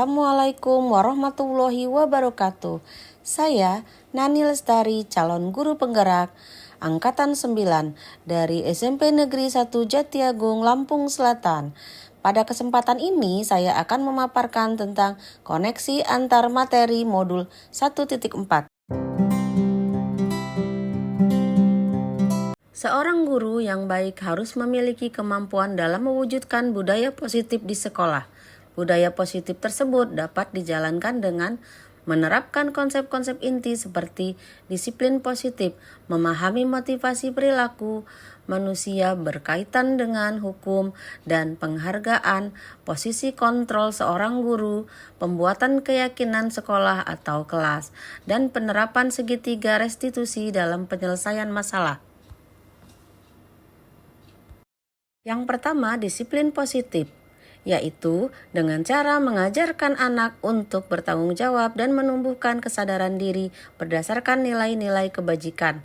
Assalamualaikum warahmatullahi wabarakatuh. Saya Nani Lestari, calon guru penggerak Angkatan 9 dari SMP Negeri 1 Jatiagung, Lampung Selatan. Pada kesempatan ini saya akan memaparkan tentang koneksi antar materi modul 1.4. Seorang guru yang baik harus memiliki kemampuan dalam mewujudkan budaya positif di sekolah. Budaya positif tersebut dapat dijalankan dengan menerapkan konsep-konsep inti seperti disiplin positif, memahami motivasi perilaku manusia berkaitan dengan hukum dan penghargaan, posisi kontrol seorang guru, pembuatan keyakinan sekolah atau kelas, dan penerapan segitiga restitusi dalam penyelesaian masalah. Yang pertama, disiplin positif, yaitu dengan cara mengajarkan anak untuk bertanggung jawab dan menumbuhkan kesadaran diri berdasarkan nilai-nilai kebajikan.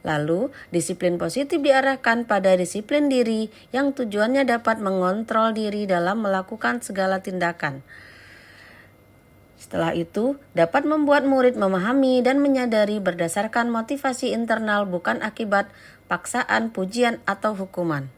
Lalu, disiplin positif diarahkan pada disiplin diri yang tujuannya dapat mengontrol diri dalam melakukan segala tindakan. Setelah itu, dapat membuat murid memahami dan menyadari berdasarkan motivasi internal bukan akibat paksaan, pujian, atau hukuman.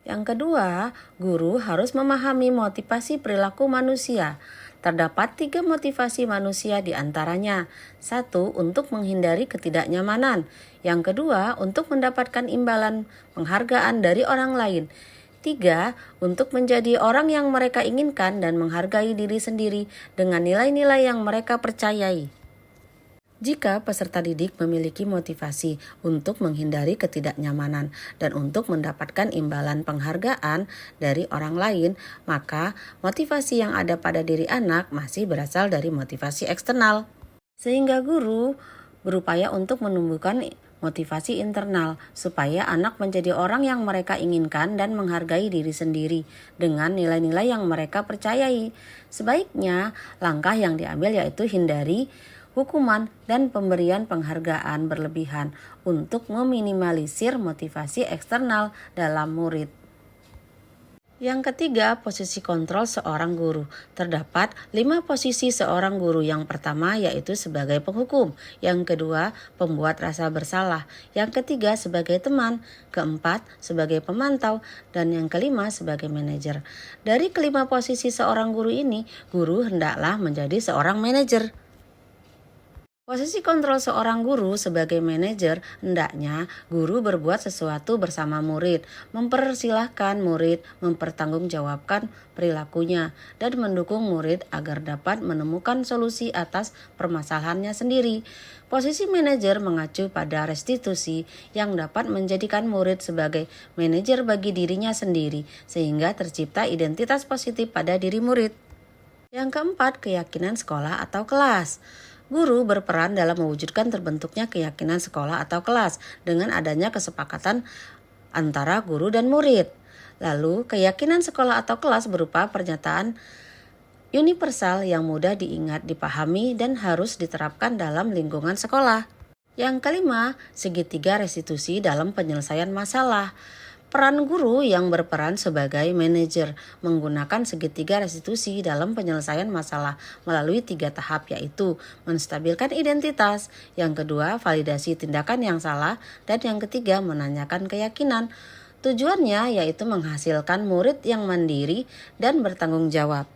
Yang kedua, guru harus memahami motivasi perilaku manusia. Terdapat 3 motivasi manusia di antaranya. 1. Untuk menghindari ketidaknyamanan. Yang kedua, untuk mendapatkan imbalan penghargaan dari orang lain. 3. Untuk menjadi orang yang mereka inginkan dan menghargai diri sendiri dengan nilai-nilai yang mereka percayai. Jika peserta didik memiliki motivasi untuk menghindari ketidaknyamanan dan untuk mendapatkan imbalan penghargaan dari orang lain, maka motivasi yang ada pada diri anak masih berasal dari motivasi eksternal. Sehingga guru berupaya untuk menumbuhkan motivasi internal supaya anak menjadi orang yang mereka inginkan dan menghargai diri sendiri dengan nilai-nilai yang mereka percayai. Sebaiknya langkah yang diambil yaitu hindari hukuman dan pemberian penghargaan berlebihan untuk meminimalisir motivasi eksternal dalam murid. Yang ketiga, posisi kontrol seorang guru. Terdapat 5 posisi seorang guru. Yang pertama yaitu sebagai penghukum, yang kedua pembuat rasa bersalah, yang ketiga sebagai teman, keempat sebagai pemantau, dan yang kelima sebagai manajer. Dari kelima posisi seorang guru ini, guru hendaklah menjadi seorang manajer. Posisi kontrol seorang guru sebagai manajer, hendaknya guru berbuat sesuatu bersama murid, mempersilahkan murid mempertanggungjawabkan perilakunya, dan mendukung murid agar dapat menemukan solusi atas permasalahannya sendiri. Posisi manajer mengacu pada restitusi yang dapat menjadikan murid sebagai manajer bagi dirinya sendiri, sehingga tercipta identitas positif pada diri murid. Yang keempat, keyakinan sekolah atau kelas. Guru berperan dalam mewujudkan terbentuknya keyakinan sekolah atau kelas dengan adanya kesepakatan antara guru dan murid. Lalu, keyakinan sekolah atau kelas berupa pernyataan universal yang mudah diingat, dipahami, dan harus diterapkan dalam lingkungan sekolah. Yang kelima, segitiga restitusi dalam penyelesaian masalah. Peran guru yang berperan sebagai manajer menggunakan segitiga restitusi dalam penyelesaian masalah melalui 3 tahap, yaitu menstabilkan identitas, yang kedua validasi tindakan yang salah, dan yang ketiga menanyakan keyakinan. Tujuannya yaitu menghasilkan murid yang mandiri dan bertanggung jawab.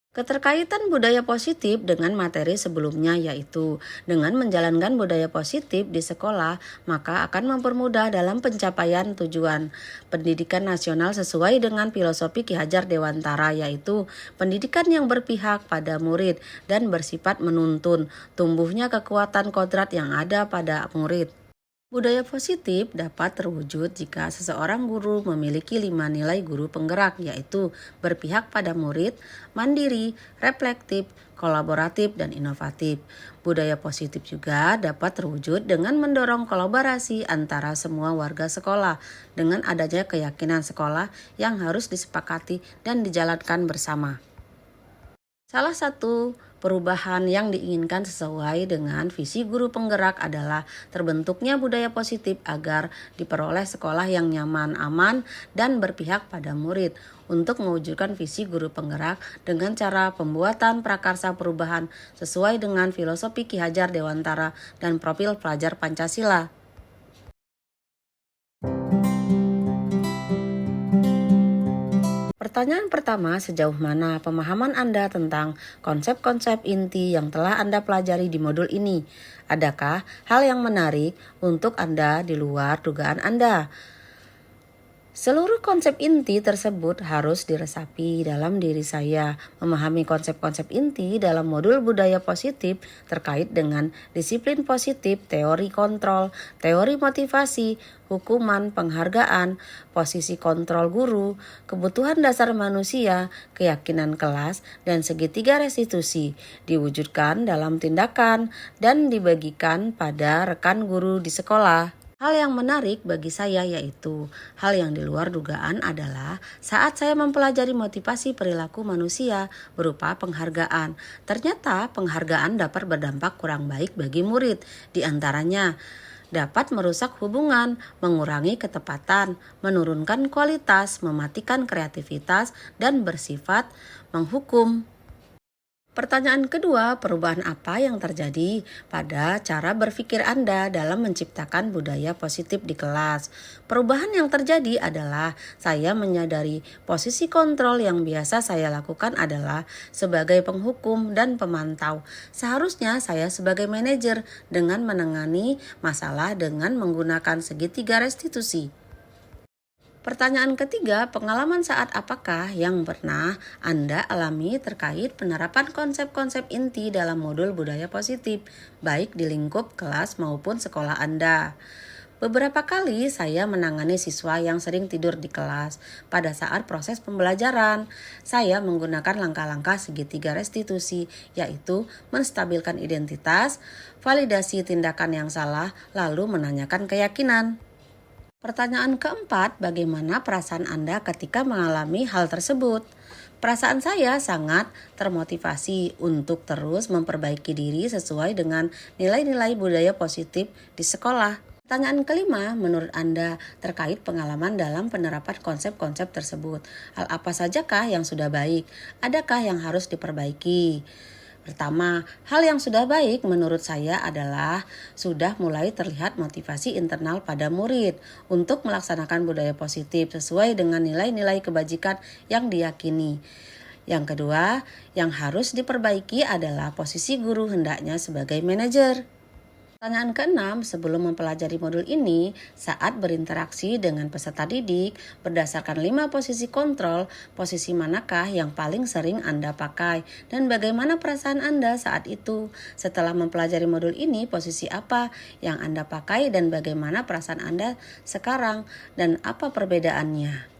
Keterkaitan budaya positif dengan materi sebelumnya yaitu dengan menjalankan budaya positif di sekolah, maka akan mempermudah dalam pencapaian tujuan pendidikan nasional sesuai dengan filosofi Ki Hajar Dewantara, yaitu pendidikan yang berpihak pada murid dan bersifat menuntun tumbuhnya kekuatan kodrat yang ada pada murid. Budaya positif dapat terwujud jika seseorang guru memiliki 5 nilai guru penggerak, yaitu berpihak pada murid, mandiri, reflektif, kolaboratif, dan inovatif. Budaya positif juga dapat terwujud dengan mendorong kolaborasi antara semua warga sekolah dengan adanya keyakinan sekolah yang harus disepakati dan dijalankan bersama. Salah satu perubahan yang diinginkan sesuai dengan visi guru penggerak adalah terbentuknya budaya positif agar diperoleh sekolah yang nyaman, aman, dan berpihak pada murid. Untuk mewujudkan visi guru penggerak dengan cara pembuatan prakarsa perubahan sesuai dengan filosofi Ki Hajar Dewantara dan profil pelajar Pancasila. Pertanyaan pertama, sejauh mana pemahaman Anda tentang konsep-konsep inti yang telah Anda pelajari di modul ini? Adakah hal yang menarik untuk Anda di luar dugaan Anda? Seluruh konsep inti tersebut harus diresapi dalam diri saya. Memahami konsep-konsep inti dalam modul budaya positif terkait dengan disiplin positif, teori kontrol, teori motivasi, hukuman, penghargaan, posisi kontrol guru, kebutuhan dasar manusia, keyakinan kelas, dan segitiga restitusi diwujudkan dalam tindakan dan dibagikan pada rekan guru di sekolah. Hal yang menarik bagi saya yaitu hal yang di luar dugaan adalah saat saya mempelajari motivasi perilaku manusia berupa penghargaan. Ternyata penghargaan dapat berdampak kurang baik bagi murid. Di antaranya dapat merusak hubungan, mengurangi ketepatan, menurunkan kualitas, mematikan kreativitas, dan bersifat menghukum. Pertanyaan kedua, perubahan apa yang terjadi pada cara berpikir Anda dalam menciptakan budaya positif di kelas? Perubahan yang terjadi adalah saya menyadari posisi kontrol yang biasa saya lakukan adalah sebagai penghukum dan pemantau. Seharusnya saya sebagai manajer dengan menangani masalah dengan menggunakan segitiga restitusi. Pertanyaan ketiga, pengalaman saat apakah yang pernah Anda alami terkait penerapan konsep-konsep inti dalam modul budaya positif, baik di lingkup kelas maupun sekolah Anda? Beberapa kali saya menangani siswa yang sering tidur di kelas. Pada saat proses pembelajaran, saya menggunakan langkah-langkah segitiga restitusi, yaitu menstabilkan identitas, validasi tindakan yang salah, lalu menanyakan keyakinan. Pertanyaan keempat, bagaimana perasaan Anda ketika mengalami hal tersebut? Perasaan saya sangat termotivasi untuk terus memperbaiki diri sesuai dengan nilai-nilai budaya positif di sekolah. Pertanyaan kelima, menurut Anda terkait pengalaman dalam penerapan konsep-konsep tersebut, hal apa sajakah yang sudah baik? Adakah yang harus diperbaiki? Pertama, hal yang sudah baik menurut saya adalah sudah mulai terlihat motivasi internal pada murid untuk melaksanakan budaya positif sesuai dengan nilai-nilai kebajikan yang diyakini. Yang kedua, yang harus diperbaiki adalah posisi guru hendaknya sebagai manajer. Pertanyaan keenam, sebelum mempelajari modul ini, saat berinteraksi dengan peserta didik, berdasarkan 5 posisi kontrol, posisi manakah yang paling sering Anda pakai? Dan bagaimana perasaan Anda saat itu? Setelah mempelajari modul ini, posisi apa yang Anda pakai dan bagaimana perasaan Anda sekarang? Dan apa perbedaannya?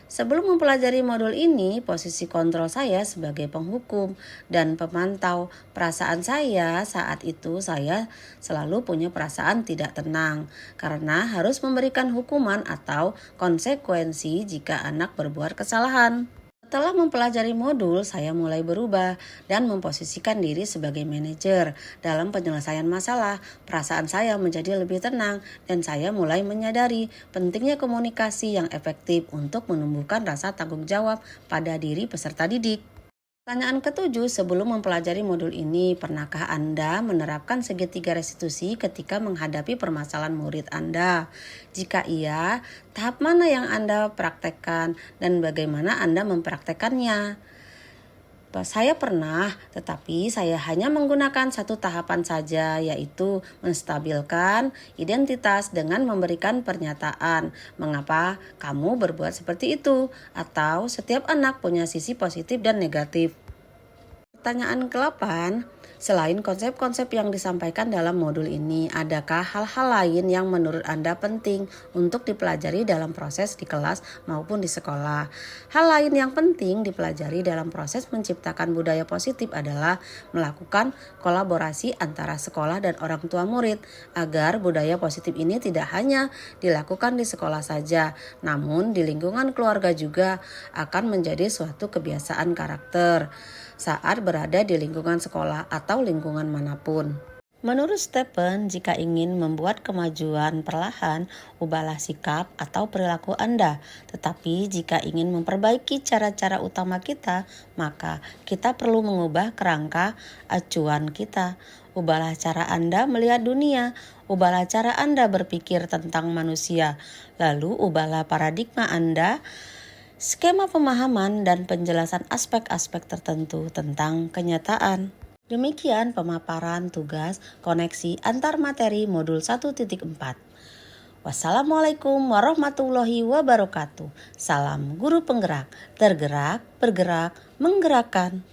Sebelum mempelajari modul ini, posisi kontrol saya sebagai penghukum dan pemantau. Perasaan saya saat itu saya selalu punya perasaan tidak tenang karena harus memberikan hukuman atau konsekuensi jika anak berbuat kesalahan. Setelah mempelajari modul, saya mulai berubah dan memposisikan diri sebagai manajer. Dalam penyelesaian masalah, perasaan saya menjadi lebih tenang dan saya mulai menyadari pentingnya komunikasi yang efektif untuk menumbuhkan rasa tanggung jawab pada diri peserta didik. Pertanyaan ketujuh, sebelum mempelajari modul ini, pernahkah Anda menerapkan segitiga restitusi ketika menghadapi permasalahan murid Anda? Jika iya, tahap mana yang Anda praktekkan dan bagaimana Anda mempraktekannya? Saya pernah, tetapi saya hanya menggunakan satu tahapan saja, yaitu menstabilkan identitas dengan memberikan pernyataan, mengapa kamu berbuat seperti itu, atau setiap anak punya sisi positif dan negatif. Pertanyaan ke-8, selain konsep-konsep yang disampaikan dalam modul ini, adakah hal-hal lain yang menurut Anda penting untuk dipelajari dalam proses di kelas maupun di sekolah? Hal lain yang penting dipelajari dalam proses menciptakan budaya positif adalah melakukan kolaborasi antara sekolah dan orang tua murid agar budaya positif ini tidak hanya dilakukan di sekolah saja, namun di lingkungan keluarga juga akan menjadi suatu kebiasaan karakter. saat berada di lingkungan sekolah atau lingkungan manapun. Menurut Stephen, jika ingin membuat kemajuan perlahan, ubahlah sikap atau perilaku Anda. Tetapi jika ingin memperbaiki cara-cara utama kita, maka kita perlu mengubah kerangka acuan kita. Ubahlah cara Anda melihat dunia, ubahlah cara Anda berpikir tentang manusia, lalu ubahlah paradigma Anda, skema pemahaman dan penjelasan aspek-aspek tertentu tentang kenyataan. Demikian pemaparan tugas koneksi antar materi modul 1.4. Wassalamualaikum warahmatullahi wabarakatuh. Salam guru penggerak, tergerak, bergerak, menggerakkan.